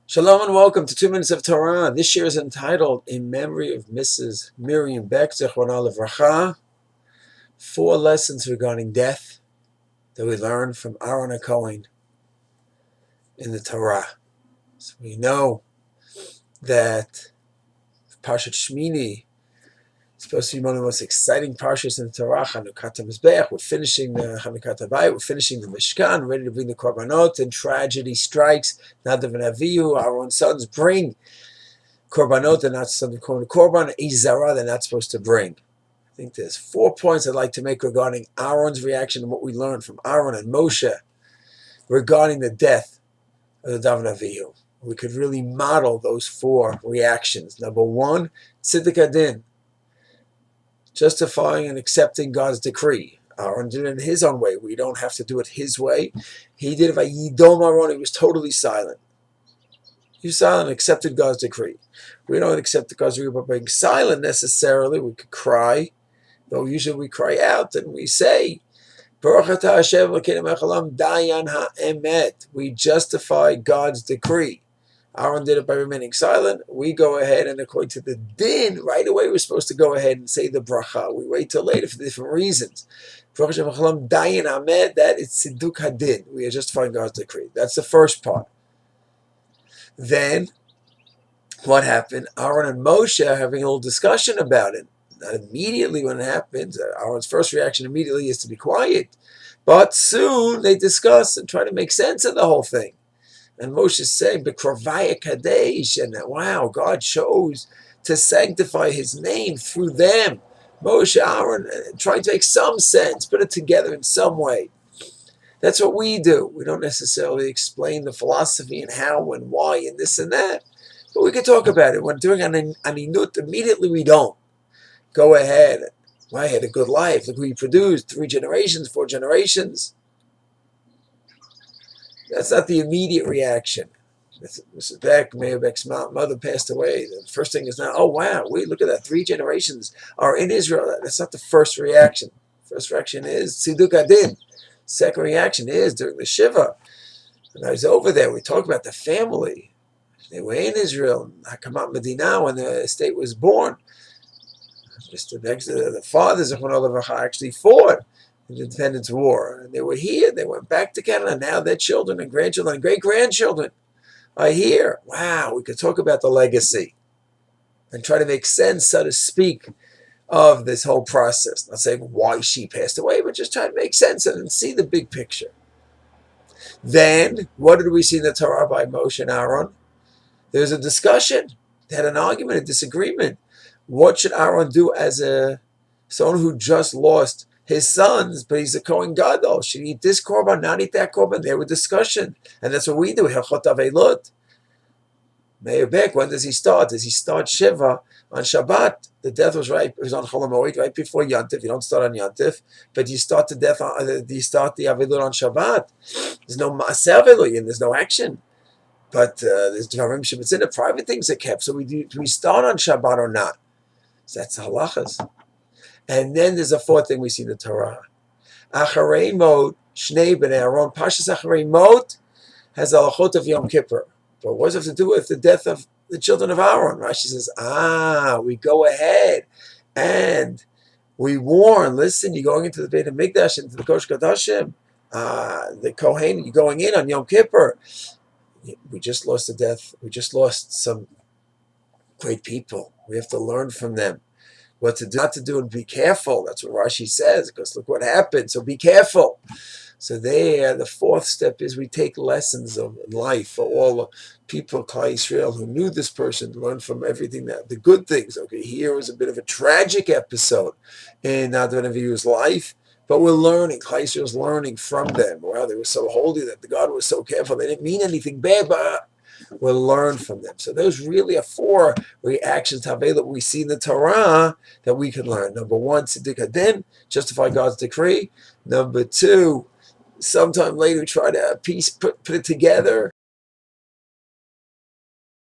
Shalom and welcome to 2 Minutes of Torah. This year is entitled In Memory of Mrs. Miriam Beck Z. 4 lessons regarding death that we learn from Aharon Hakohain in the Torah. So we know that Parshat Shmini is supposed to be one of the most exciting parshas in the Torah. Chanukat HaMizbeach. We're finishing the Chanukat Availut. We're finishing the Mishkan, ready to bring the Korbanot, and tragedy strikes. Nadav and Avihu, our own sons, bring Korbanot. They're not something called a Korban. Izara, they're not supposed to bring. I think there's 4 points I'd like to make regarding Aaron's reaction and what we learned from Aaron and Moshe regarding the death of the David Avihu. We could really model those 4 reactions. Number 1, Tziddik Adin, justifying and accepting God's decree. Aaron did it in his own way. We don't have to do it his way. He did it by Yidom Aaron. He was totally silent. He was silent and accepted God's decree. We don't accept God's decree by being silent necessarily. We could cry, but usually we cry out and we say, Baruch atah Hashem Elokeinu melech haolam dayan ha'emet. We justify God's decree. Aaron did it by remaining silent. We go ahead and according to the din, right away we're supposed to go ahead and say the bracha. We wait till later for different reasons. Baruch Hashem melech haolam dayan ha'emet, that is tziduk hadin. We are justifying God's decree. That's the first part. Then, what happened? Aaron and Moshe are having a little discussion about it. Not immediately when it happens. Aaron's first reaction immediately is to be quiet. But soon they discuss and try to make sense of the whole thing. And Moshe is saying, B'krovaya Kadesh, and wow, God chose to sanctify his name through them. Moshe, Aaron, trying to make some sense, put it together in some way. That's what we do. We don't necessarily explain the philosophy and how and why and this and that. But we can talk about it. When doing an aninut, immediately we don't. Go ahead. Well, I had a good life. Look who he produced. 3 generations, 4 generations. That's not the immediate reaction. Mrs. Beck, Miriam Beck's mother passed away. The first thing is not, oh wow, wait, look at that. 3 generations are in Israel. That's not the first reaction. First reaction is Tziduk Adin. Second reaction is during the Shiva. When I was over there, we talked about the family. They were in Israel, Hakamat Medina, when the state was born. Mr. Beck, the fathers of actually fought in the Independence War. And they were here. They went back to Canada. Now their children and grandchildren and great-grandchildren are here. Wow, we could talk about the legacy and try to make sense, so to speak, of this whole process. Not saying why she passed away, but just try to make sense of it and see the big picture. Then, what did we see in the Torah by Moshe and Aaron? There's a discussion. They had an argument, a disagreement. What should Aaron do as someone who just lost his sons, but he's a Kohen Gadol? Should he eat this korban, not eat that korban? There was discussion. And that's what we do. Hilchot Availut. Miriam Beck, when does he start? Does he start Shiva on Shabbat? The death was on Chol HaMoed, right before Yantif. You don't start on Yantif, but you start the death you start the Availut on Shabbat. There's no Ma'aseh Availut, and there's no action. But there's Dvarim Shebetzin, private things are kept. So do we start on Shabbat or not? So that's the halachas. And then there's a 4th thing we see in the Torah. Acharei Mot, Shnei B'nei Aaron. Pashas Acharei Mot has a halachot of Yom Kippur. But what does it have to do with the death of the children of Aaron? Rashi says, we go ahead and we warn, listen, you're going into the Beit HaMikdash, into the Kosh Kodashim, the Kohen, you're going in on Yom Kippur. We just lost the death. We just lost some great people. We have to learn from them what to do, not to do, and be careful. That's what Rashi says, because look what happened. So be careful. So there, the 4th step is we take lessons of life for all the people of Klal Yisrael who knew this person, learn from everything, that the good things. Okay, here was a bit of a tragic episode in Nadav and Avihu's life, but we're learning. Klal Yisrael's learning from them. Wow, they were so holy that the God was so careful. They didn't mean anything bad, but we'll learn from them. So those really are 4 reactions to Availut we see in the Torah that we can learn. Number 1, Tziddik Hadin, justify God's decree. Number 2, sometime later try to put it together